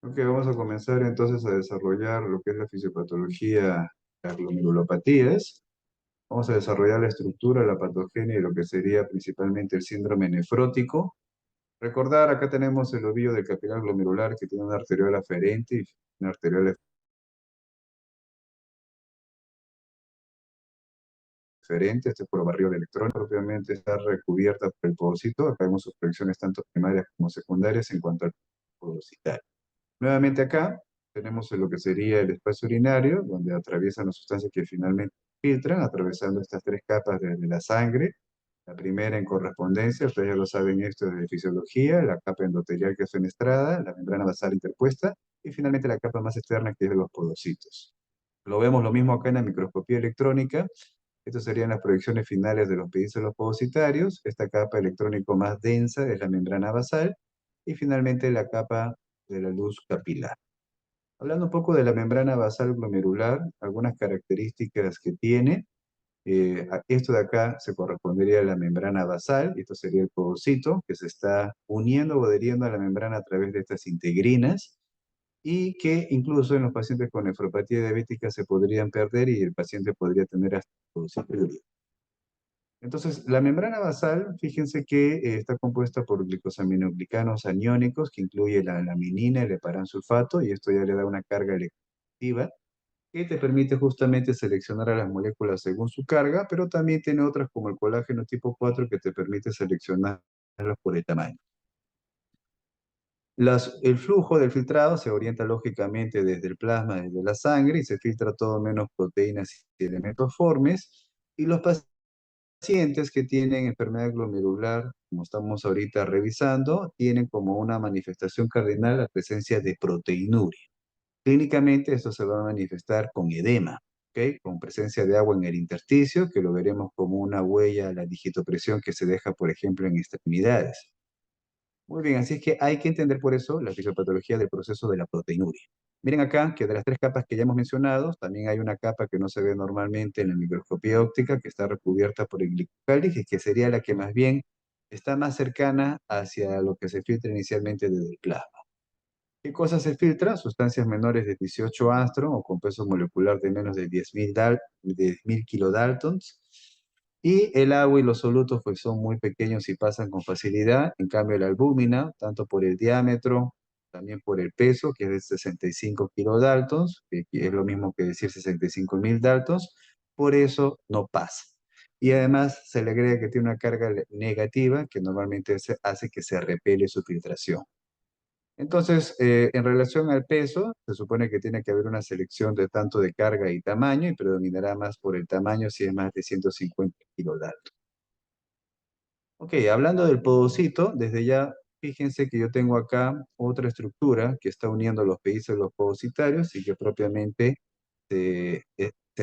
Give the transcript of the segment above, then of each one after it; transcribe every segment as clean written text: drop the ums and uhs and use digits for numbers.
Ok, vamos a comenzar entonces a desarrollar lo que es la fisiopatología de las glomerulopatías. Vamos a desarrollar la estructura, la patogenia y lo que sería principalmente el síndrome nefrótico. Recordar, acá tenemos el ovillo del capilar glomerular que tiene una arteriola aferente y una arteriola eferente. Este es por barrido de electrones. Propiamente está recubierta por el podocito. Acá vemos sus proyecciones tanto primarias como secundarias en cuanto al podocitario. Nuevamente acá tenemos lo que sería el espacio urinario, donde atraviesan las sustancias que finalmente filtran, atravesando estas tres capas de la sangre. La primera en correspondencia, ustedes ya lo saben esto es de fisiología, la capa endotelial que es fenestrada, la membrana basal interpuesta y finalmente la capa más externa que es de los podocitos. Lo vemos lo mismo acá en la microscopía electrónica. Estas serían las proyecciones finales de los pedícelos podocitarios. Esta capa electrónico más densa es la membrana basal y finalmente la capa de la luz capilar. Hablando un poco de la membrana basal glomerular, algunas características que tiene. Esto de acá se correspondería a la membrana basal, y esto sería el podocito, que se está uniendo o adheriendo a la membrana a través de estas integrinas, y que incluso en los pacientes con nefropatía diabética se podrían perder y el paciente podría tener hasta podociduria. Entonces, la membrana basal, fíjense que está compuesta por glicosaminoglicanos aniónicos, que incluye la laminina, el heparansulfato, y esto ya le da una carga electroactiva que te permite justamente seleccionar a las moléculas según su carga, pero también tiene otras como el colágeno tipo 4 que te permite seleccionarlas por el tamaño. El flujo del filtrado se orienta lógicamente desde el plasma, desde la sangre, y se filtra todo menos proteínas y elementos formes, y los pacientes que tienen enfermedad glomerular, como estamos ahorita revisando, tienen como una manifestación cardinal la presencia de proteinuria. Clínicamente esto se va a manifestar con edema, ¿ok? Con presencia de agua en el intersticio, que lo veremos como una huella a la digitopresión que se deja, por ejemplo, en extremidades. Muy bien, así es que hay que entender por eso la fisiopatología del proceso de la proteinuria. Miren acá que de las tres capas que ya hemos mencionado, también hay una capa que no se ve normalmente en la microscopía óptica, que está recubierta por el glicocálice, que sería la que más bien está más cercana hacia lo que se filtra inicialmente desde el plasma. ¿Qué cosas se filtran? Sustancias menores de 18 angstrom o con peso molecular de menos de 10.000 kilodaltons. Y el agua y los solutos pues son muy pequeños y pasan con facilidad. En cambio la albúmina, tanto por el diámetro, también por el peso, que es de 65 kilodaltons, que es lo mismo que decir 65.000 daltons, por eso no pasa. Y además se le agrega que tiene una carga negativa que normalmente hace que se repele su filtración. Entonces, en relación al peso, se supone que tiene que haber una selección de tanto de carga y tamaño y predominará más por el tamaño si es más de 150 kilodalton. Ok, hablando del podocito, desde ya fíjense que yo tengo acá otra estructura que está uniendo los pedícelos podocitarios y que propiamente se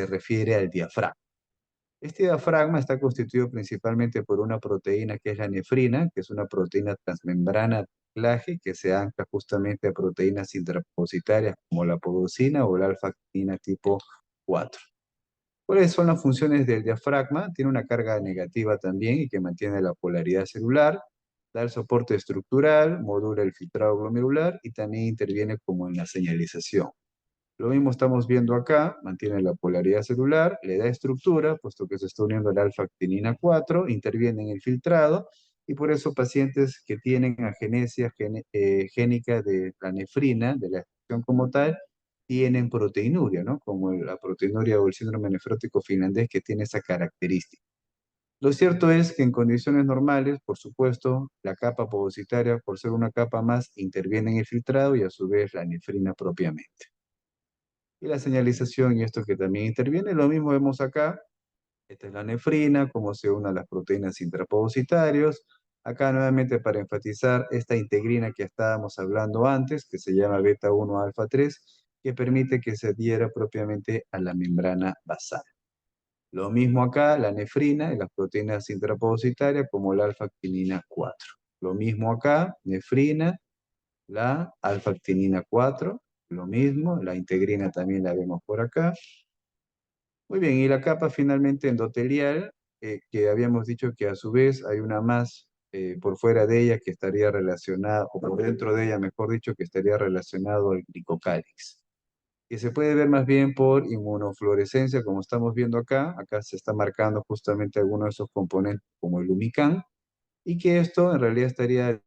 refiere al diafragma. Este diafragma está constituido principalmente por una proteína que es la nefrina, que es una proteína transmembrana de anclaje que se ancla justamente a proteínas intradepositarias como la podocina o la alfa-actinina tipo 4. ¿Cuáles son las funciones del diafragma? Tiene una carga negativa también y que mantiene la polaridad celular, da el soporte estructural, modula el filtrado glomerular y también interviene como en la señalización. Lo mismo estamos viendo acá, mantiene la polaridad celular, le da estructura, puesto que se está uniendo a la alfa-actinina 4, interviene en el filtrado, y por eso pacientes que tienen agenesia génica de la nefrina, de la expresión como tal, tienen proteinuria, ¿no? Como la proteinuria o el síndrome nefrótico finlandés que tiene esa característica. Lo cierto es que en condiciones normales, por supuesto, la capa podocitaria, por ser una capa más, interviene en el filtrado y a su vez la nefrina propiamente. Y la señalización y esto que también interviene, lo mismo vemos acá. Esta es la nefrina, cómo se une a las proteínas intrapodocitarios. Acá nuevamente para enfatizar esta integrina que estábamos hablando antes, que se llama beta 1 alfa 3, que permite que se adhiera propiamente a la membrana basal. Lo mismo acá, la nefrina y las proteínas intrapodocitarias como la alfa-actinina 4. Lo mismo acá, nefrina, la alfa-actinina 4, lo mismo, la integrina también la vemos por acá. Muy bien, y la capa finalmente endotelial, que habíamos dicho que a su vez hay una más por fuera de ella que estaría relacionado, o por dentro de ella, mejor dicho, que estaría relacionado al glicocálix. Que se puede ver más bien por inmunofluorescencia, como estamos viendo acá. Acá se está marcando justamente algunos de esos componentes como el lumicán, y que esto en realidad estaría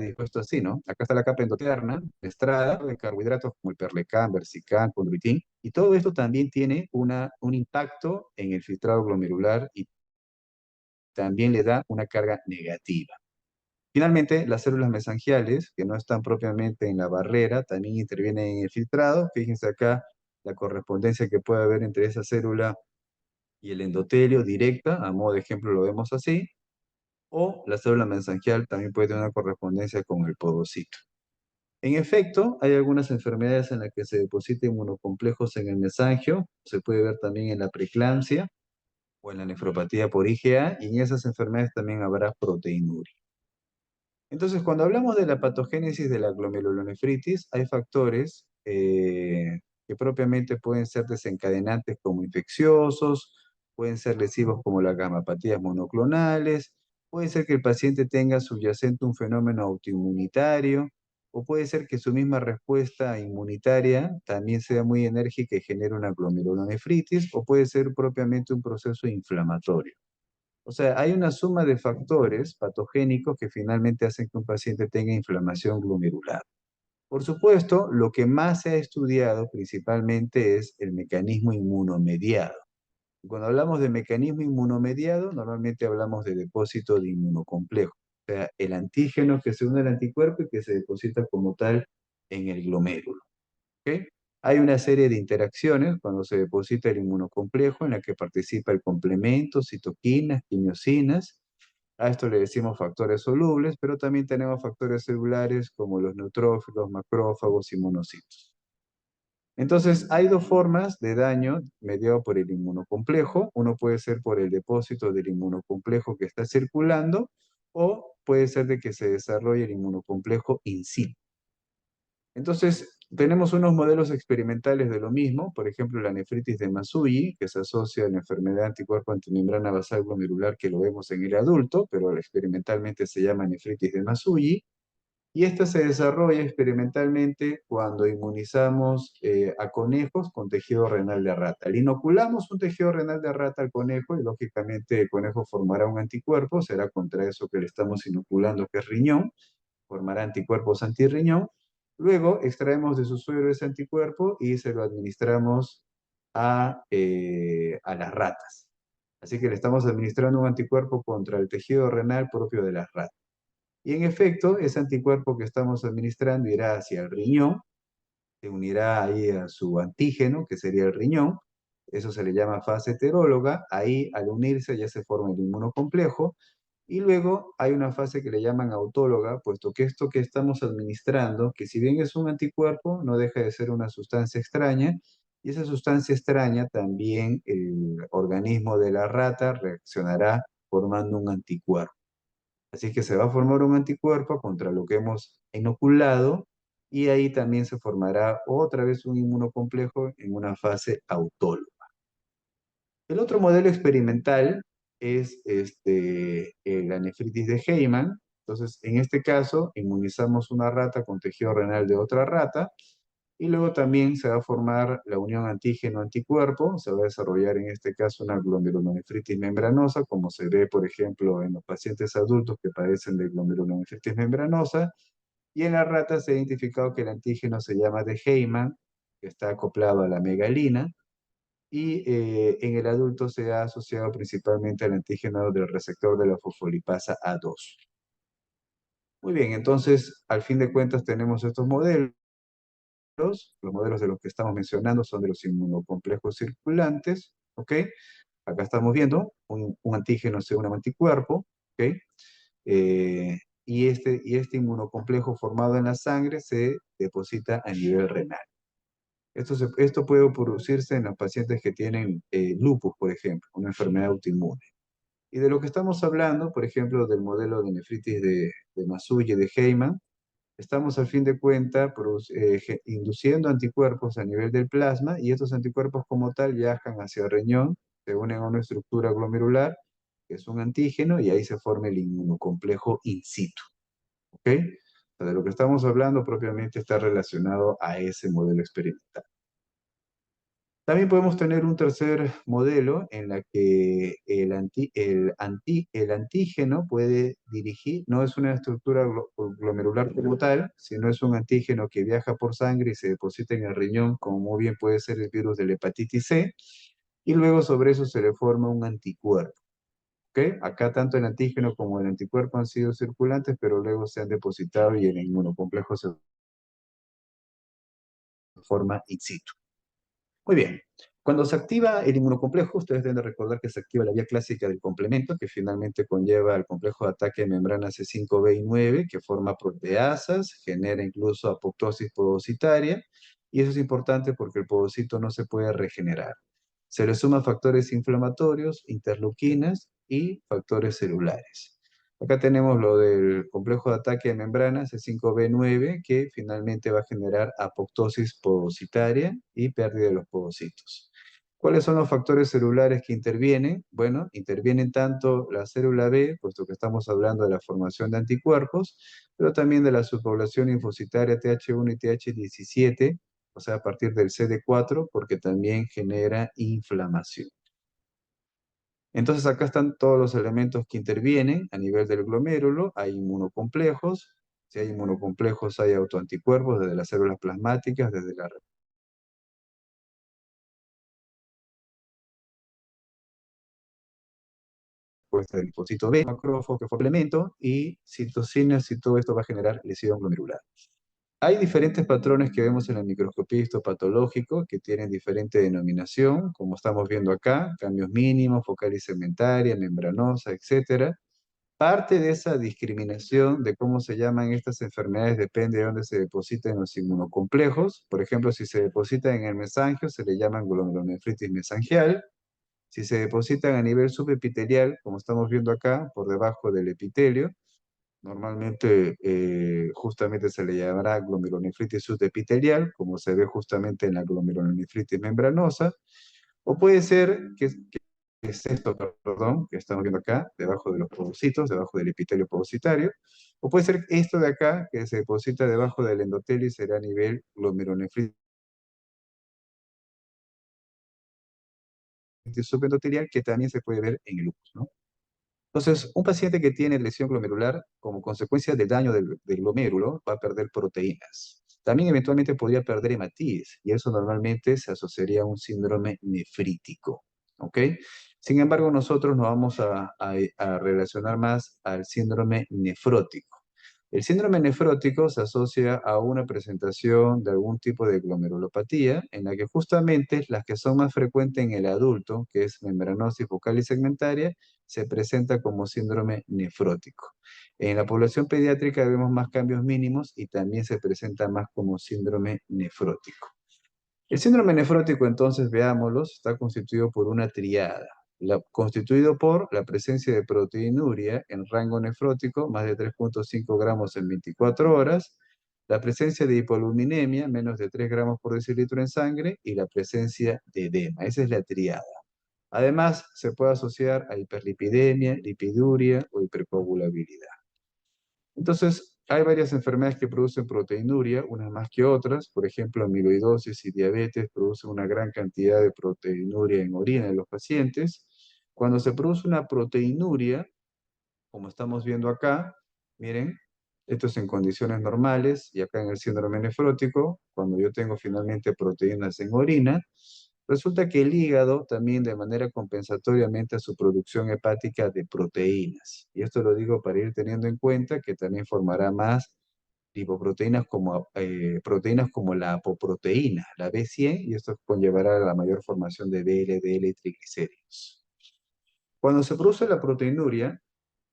dispuesto así, ¿no? Acá está la capa endoterna, estrada de carbohidratos como el perlecán, versicán, condroitín, y todo esto también tiene un impacto en el filtrado glomerular y también le da una carga negativa. Finalmente, las células mesangiales, que no están propiamente en la barrera, también intervienen en el filtrado. Fíjense acá la correspondencia que puede haber entre esa célula y el endotelio directa, a modo de ejemplo lo vemos así, o la célula mesangial también puede tener una correspondencia con el podocito. En efecto, hay algunas enfermedades en las que se depositan inmunocomplejos en el mesangio, se puede ver también en la preeclampsia o en la nefropatía por IgA, y en esas enfermedades también habrá proteinuria. Entonces, cuando hablamos de la patogénesis de la glomerulonefritis, hay factores que propiamente pueden ser desencadenantes como infecciosos, pueden ser lesivos como las gamapatías monoclonales, puede ser que el paciente tenga subyacente un fenómeno autoinmunitario, o puede ser que su misma respuesta inmunitaria también sea muy enérgica y genere una glomerulonefritis, o puede ser propiamente un proceso inflamatorio. O sea, hay una suma de factores patogénicos que finalmente hacen que un paciente tenga inflamación glomerular. Por supuesto, lo que más se ha estudiado principalmente es el mecanismo inmunomediado. Cuando hablamos de mecanismo inmunomediado, normalmente hablamos de depósito de inmunocomplejo, o sea, el antígeno que se une al anticuerpo y que se deposita como tal en el glomérulo. ¿Ok? Hay una serie de interacciones cuando se deposita el inmunocomplejo en la que participa el complemento, citoquinas, quimiosinas. A esto le decimos factores solubles, pero también tenemos factores celulares como los neutrófilos, macrófagos y monocitos. Entonces, hay dos formas de daño mediado por el inmunocomplejo. Uno puede ser por el depósito del inmunocomplejo que está circulando, o puede ser de que se desarrolle el inmunocomplejo in situ. Entonces, tenemos unos modelos experimentales de lo mismo, por ejemplo, la nefritis de Masugi, que se asocia a la enfermedad de anticuerpo antimembrana basal glomerular que lo vemos en el adulto, pero experimentalmente se llama nefritis de Masugi, y esta se desarrolla experimentalmente cuando inmunizamos a conejos con tejido renal de rata. Le inoculamos un tejido renal de rata al conejo y lógicamente el conejo formará un anticuerpo, será contra eso que le estamos inoculando, que es riñón, formará anticuerpos antirriñón. Luego extraemos de su suero ese anticuerpo y se lo administramos a las ratas. Así que le estamos administrando un anticuerpo contra el tejido renal propio de las ratas. Y en efecto, ese anticuerpo que estamos administrando irá hacia el riñón, se unirá ahí a su antígeno, que sería el riñón. Eso se le llama fase heteróloga. Ahí, al unirse, ya se forma el inmunocomplejo. Y luego hay una fase que le llaman autóloga, puesto que esto que estamos administrando, que si bien es un anticuerpo, no deja de ser una sustancia extraña, y esa sustancia extraña también el organismo de la rata reaccionará formando un anticuerpo. Así que se va a formar un anticuerpo contra lo que hemos inoculado, y ahí también se formará otra vez un inmunocomplejo en una fase autóloga. El otro modelo experimental es la nefritis de Heyman. Entonces, en este caso, inmunizamos una rata con tejido renal de otra rata, y luego también se va a formar la unión antígeno-anticuerpo. Se va a desarrollar en este caso una glomerulonefritis membranosa, como se ve, por ejemplo, en los pacientes adultos que padecen de glomerulonefritis membranosa. Y en la rata se ha identificado que el antígeno se llama de Heyman, que está acoplado a la megalina, y en el adulto se ha asociado principalmente al antígeno del receptor de la fosfolipasa A2. Muy bien, entonces, al fin de cuentas tenemos estos modelos. Los modelos de los que estamos mencionando son de los inmunocomplejos circulantes, ¿ok? Acá estamos viendo un antígeno según un anticuerpo, ¿ok? Y este inmunocomplejo formado en la sangre se deposita a nivel renal. Esto puede producirse en los pacientes que tienen lupus, por ejemplo, una enfermedad autoinmune. Y de lo que estamos hablando, por ejemplo, del modelo de nefritis de Masugi, de Heyman, estamos al fin de cuentas induciendo anticuerpos a nivel del plasma, y estos anticuerpos como tal viajan hacia el riñón se unen a una estructura glomerular, que es un antígeno, y ahí se forma el inmunocomplejo in situ. ¿Ok? O sea, de lo que estamos hablando propiamente está relacionado a ese modelo experimental. También podemos tener un tercer modelo en la que el antígeno puede dirigir, no es una estructura glomerular como tal, sino es un antígeno que viaja por sangre y se deposita en el riñón, como muy bien puede ser el virus de la hepatitis C, y luego sobre eso se le forma un anticuerpo. ¿Ok? Acá tanto el antígeno como el anticuerpo han sido circulantes, pero luego se han depositado y el inmunocomplejo se forma in situ. Muy bien. Cuando se activa el inmunocomplejo, ustedes deben de recordar que se activa la vía clásica del complemento, que finalmente conlleva al complejo de ataque de membrana C5b y 9, que forma proteasas, genera incluso apoptosis podocitaria, y eso es importante porque el podocito no se puede regenerar. Se le suman factores inflamatorios, interleuquinas y factores celulares. Acá tenemos lo del complejo de ataque de membrana C5b9, que finalmente va a generar apoptosis podocitaria y pérdida de los podocitos. ¿Cuáles son los factores celulares que intervienen? Bueno, intervienen tanto la célula B, puesto que estamos hablando de la formación de anticuerpos, pero también de la subpoblación linfocitaria Th1 y Th17, o sea, a partir del CD4, porque también genera inflamación. Entonces acá están todos los elementos que intervienen a nivel del glomérulo. Hay inmunocomplejos. Si hay inmunocomplejos, hay autoanticuerpos desde las células plasmáticas, desde la respuesta del linfocito B, macrófago, que fue complemento, y citocinas, y todo esto va a generar lesión glomerular. Hay diferentes patrones que vemos en la microscopía histopatológico que tienen diferente denominación, como estamos viendo acá, cambios mínimos, focal y segmentaria, membranosa, etcétera. Parte de esa discriminación de cómo se llaman estas enfermedades depende de dónde se depositan los inmunocomplejos. Por ejemplo, si se depositan en el mesangio, se le llaman glomerulonefritis mesangial. Si se depositan a nivel subepitelial, como estamos viendo acá, por debajo del epitelio, normalmente justamente se le llamará glomerulonefritis subepitelial, como se ve justamente en la glomerulonefritis membranosa. O puede ser que es esto, perdón, que estamos viendo acá, debajo de los povocitos, debajo del epitelio povocitario. O puede ser esto de acá, que se deposita debajo del endotelio y será a nivel glomerulonefritis subendotelial, que también se puede ver en el lupus, ¿no? Entonces, un paciente que tiene lesión glomerular como consecuencia del daño del glomérulo va a perder proteínas. También eventualmente podría perder hematíes y eso normalmente se asociaría a un síndrome nefrítico. ¿Ok? Sin embargo, nosotros nos vamos a relacionar más al síndrome nefrótico. El síndrome nefrótico se asocia a una presentación de algún tipo de glomerulopatía, en la que justamente las que son más frecuentes en el adulto, que es membranosis focal y segmentaria, se presenta como síndrome nefrótico. En la población pediátrica vemos más cambios mínimos y también se presenta más como síndrome nefrótico. El síndrome nefrótico, entonces, veámoslos, está constituido por una triada. Constituido por la presencia de proteinuria en rango nefrótico, más de 3,5 gramos en 24 horas, la presencia de hipoluminemia, menos de 3 gramos por decilitro en sangre, y la presencia de edema. Esa es la triada. Además, se puede asociar a hiperlipidemia, lipiduria o hipercoagulabilidad. Entonces, hay varias enfermedades que producen proteinuria, unas más que otras. Por ejemplo, amiloidosis y diabetes producen una gran cantidad de proteinuria en orina de los pacientes. Cuando se produce una proteinuria, como estamos viendo acá, miren, esto es en condiciones normales y acá en el síndrome nefrótico, cuando yo tengo finalmente proteínas en orina, resulta que el hígado también de manera compensatoria aumenta su producción hepática de proteínas. Y esto lo digo para ir teniendo en cuenta que también formará más proteínas como la apoproteína, la B100, y esto conllevará a la mayor formación de VLDL y triglicéridos. Cuando se produce la proteinuria,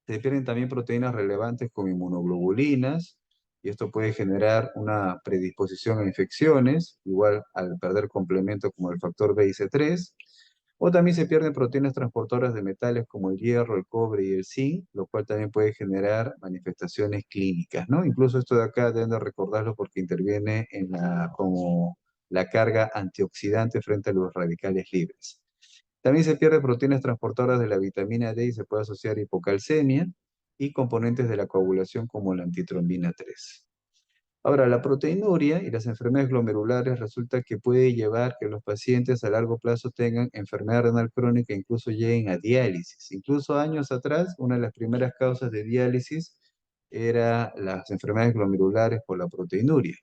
se difieren también proteínas relevantes como inmunoglobulinas, y esto puede generar una predisposición a infecciones, igual al perder complementos como el factor B y C3, o también se pierden proteínas transportadoras de metales como el hierro, el cobre y el zinc, lo cual también puede generar manifestaciones clínicas, ¿no? Incluso esto de acá deben de recordarlo porque interviene como la carga antioxidante frente a los radicales libres. También se pierde proteínas transportadoras de la vitamina D y se puede asociar hipocalcemia y componentes de la coagulación como la antitrombina 3. Ahora, la proteinuria y las enfermedades glomerulares resulta que puede llevar que los pacientes a largo plazo tengan enfermedad renal crónica e incluso lleguen a diálisis. Incluso años atrás, una de las primeras causas de diálisis era las enfermedades glomerulares por la proteinuria.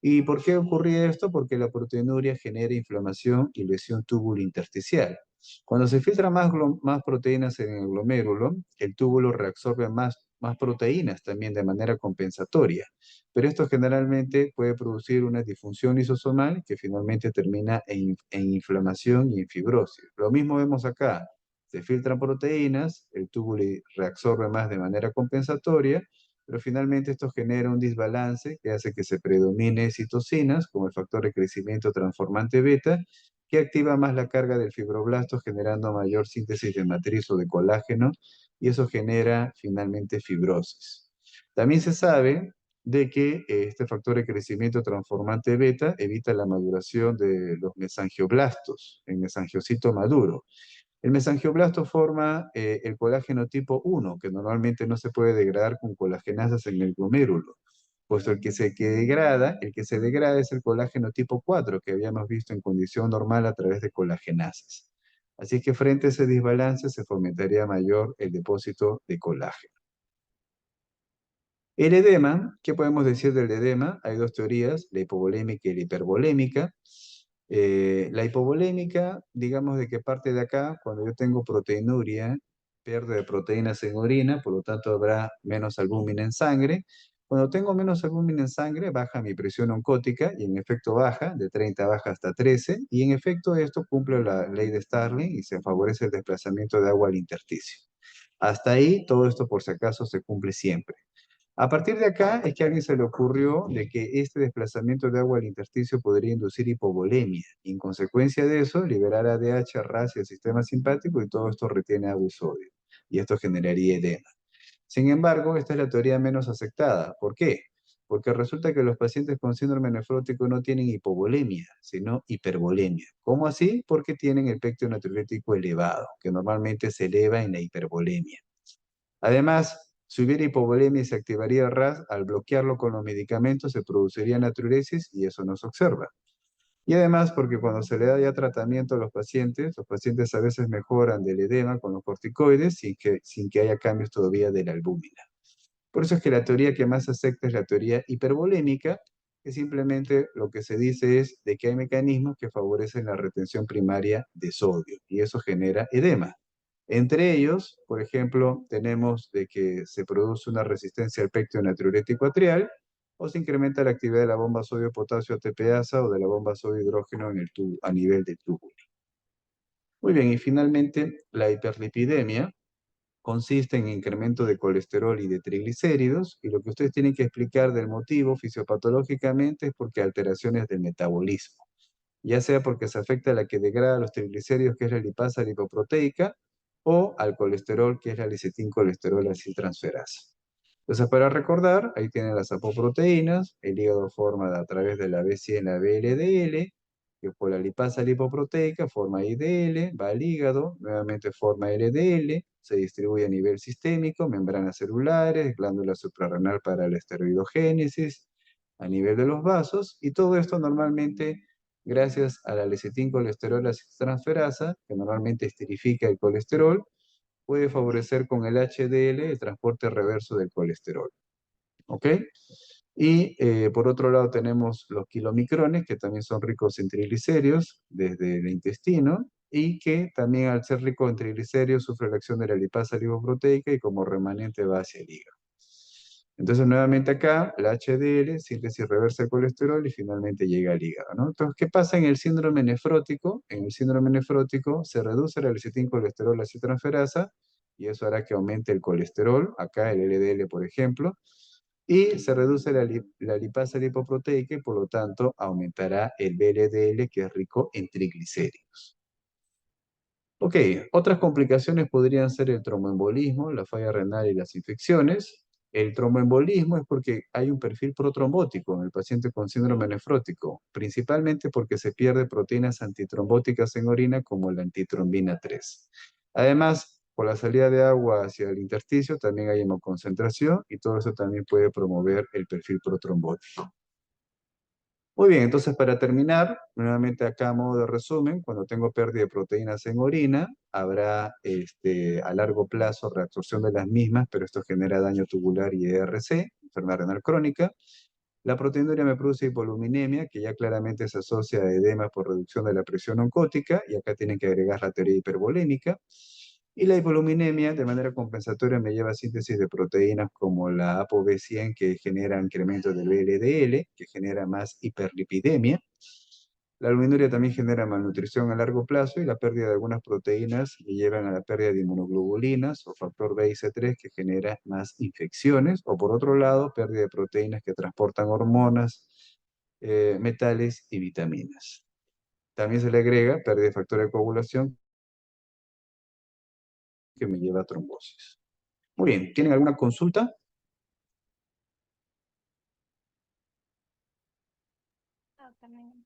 ¿Y por qué ocurría esto? Porque la proteinuria genera inflamación y lesión intersticial. Cuando se filtran más proteínas en el glomérulo, el túbulo reabsorbe más proteínas también de manera compensatoria. Pero esto generalmente puede producir una disfunción lisosomal que finalmente termina en inflamación y en fibrosis. Lo mismo vemos acá. Se filtran proteínas, el túbulo reabsorbe más de manera compensatoria, pero finalmente esto genera un desbalance que hace que se predomine citocinas como el factor de crecimiento transformante beta, que activa más la carga del fibroblasto generando mayor síntesis de matriz o de colágeno y eso genera finalmente fibrosis. También se sabe de que este factor de crecimiento transformante beta evita la maduración de los mesangioblastos, el mesangiocito maduro. El mesangioblasto forma el colágeno tipo 1, que normalmente no se puede degradar con colagenasas en el glomérulo, puesto el que se degrada es el colágeno tipo 4, que habíamos visto en condición normal a través de colagenasas. Así que frente a ese desbalance se fomentaría mayor el depósito de colágeno. El edema, ¿qué podemos decir del edema? Hay dos teorías, la hipovolémica y la hipervolémica. La hipovolémica, digamos de que parte de acá, cuando yo tengo proteinuria, pérdida de proteínas en orina, por lo tanto habrá menos albúmina en sangre. Cuando tengo menos albúmina en sangre, baja mi presión oncótica y en efecto baja, de 30 baja hasta 13, y en efecto esto cumple la ley de Starling y se favorece el desplazamiento de agua al intersticio. Hasta ahí, todo esto por si acaso se cumple siempre. A partir de acá es que a alguien se le ocurrió de que este desplazamiento de agua al intersticio podría inducir hipovolemia. Y en consecuencia de eso, liberar ADH, RAS y el sistema simpático y todo esto retiene agua y sodio. Y esto generaría edema. Sin embargo, esta es la teoría menos aceptada. ¿Por qué? Porque resulta que los pacientes con síndrome nefrótico no tienen hipovolemia, sino hipervolemia. ¿Cómo así? Porque tienen el pectio natriurético elevado, que normalmente se eleva en la hipervolemia. Además, si hubiera hipovolemia y se activaría el RAS, al bloquearlo con los medicamentos se produciría natriuresis y eso no se observa. Y además, porque cuando se le da ya tratamiento a los pacientes a veces mejoran del edema con los corticoides sin que haya cambios todavía de la albúmina. Por eso es que la teoría que más se acepta es la teoría hipervolémica, que simplemente lo que se dice es de que hay mecanismos que favorecen la retención primaria de sodio y eso genera edema. Entre ellos, por ejemplo, tenemos de que se produce una resistencia al pectio natriurético atrial o se incrementa la actividad de la bomba sodio-potasio ATPasa o de la bomba sodio-hidrógeno en el a nivel del túbulo. Muy bien, y finalmente la hiperlipidemia consiste en incremento de colesterol y de triglicéridos, y lo que ustedes tienen que explicar del motivo fisiopatológicamente es porque alteraciones del metabolismo, ya sea porque se afecta a la que degrada los triglicéridos, que es la lipasa lipoproteica, o al colesterol, que es la lecitincolesterol aciltransferasa. Entonces, para recordar, ahí tienen las apoproteínas, el hígado forma a través de la B100 la VLDL, que por la lipasa lipoproteica forma IDL, va al hígado, nuevamente forma LDL, se distribuye a nivel sistémico, membranas celulares, glándula suprarrenal para la esteroidogénesis, a nivel de los vasos, y todo esto normalmente gracias a la lecitincolesterol transferasa, que normalmente esterifica el colesterol, puede favorecer con el HDL el transporte reverso del colesterol. ¿Ok? Y por otro lado tenemos los kilomicrones, que también son ricos en triglicéridos desde el intestino, y que también al ser rico en triglicéridos sufre la acción de la lipasa lipoproteica y como remanente va hacia el hígado. Entonces, nuevamente acá, la HDL, síntesis reversa de colesterol y finalmente llega al hígado, ¿no? Entonces, ¿qué pasa en el síndrome nefrótico? En el síndrome nefrótico se reduce la lecitincolesterol aciltransferasa y eso hará que aumente el colesterol, acá el LDL, por ejemplo, y se reduce la lipasa lipoproteica y por lo tanto aumentará el VLDL, que es rico en triglicéridos. Ok, otras complicaciones podrían ser el tromboembolismo, la falla renal y las infecciones. El tromboembolismo es porque hay un perfil protrombótico en el paciente con síndrome nefrótico, principalmente porque se pierde proteínas antitrombóticas en orina como la antitrombina 3. Además, por la salida de agua hacia el intersticio también hay hemoconcentración y todo eso también puede promover el perfil protrombótico. Muy bien, entonces para terminar, nuevamente acá a modo de resumen, cuando tengo pérdida de proteínas en orina, habrá a largo plazo reabsorción de las mismas, pero esto genera daño tubular y ERC, enfermedad renal crónica. La proteinuria me produce hipoluminemia, que ya claramente se asocia a edema por reducción de la presión oncótica, y acá tienen que agregar la teoría hipervolémica. Y la hipoluminemia, de manera compensatoria, me lleva a síntesis de proteínas como la ApoB100, que genera incremento del VLDL, que genera más hiperlipidemia. La albuminuria también genera malnutrición a largo plazo y la pérdida de algunas proteínas me llevan a la pérdida de inmunoglobulinas o factor B y C3 que genera más infecciones o por otro lado pérdida de proteínas que transportan hormonas, metales y vitaminas. También se le agrega pérdida de factor de coagulación que me lleva a trombosis. Muy bien, ¿tienen alguna consulta? Ah, también.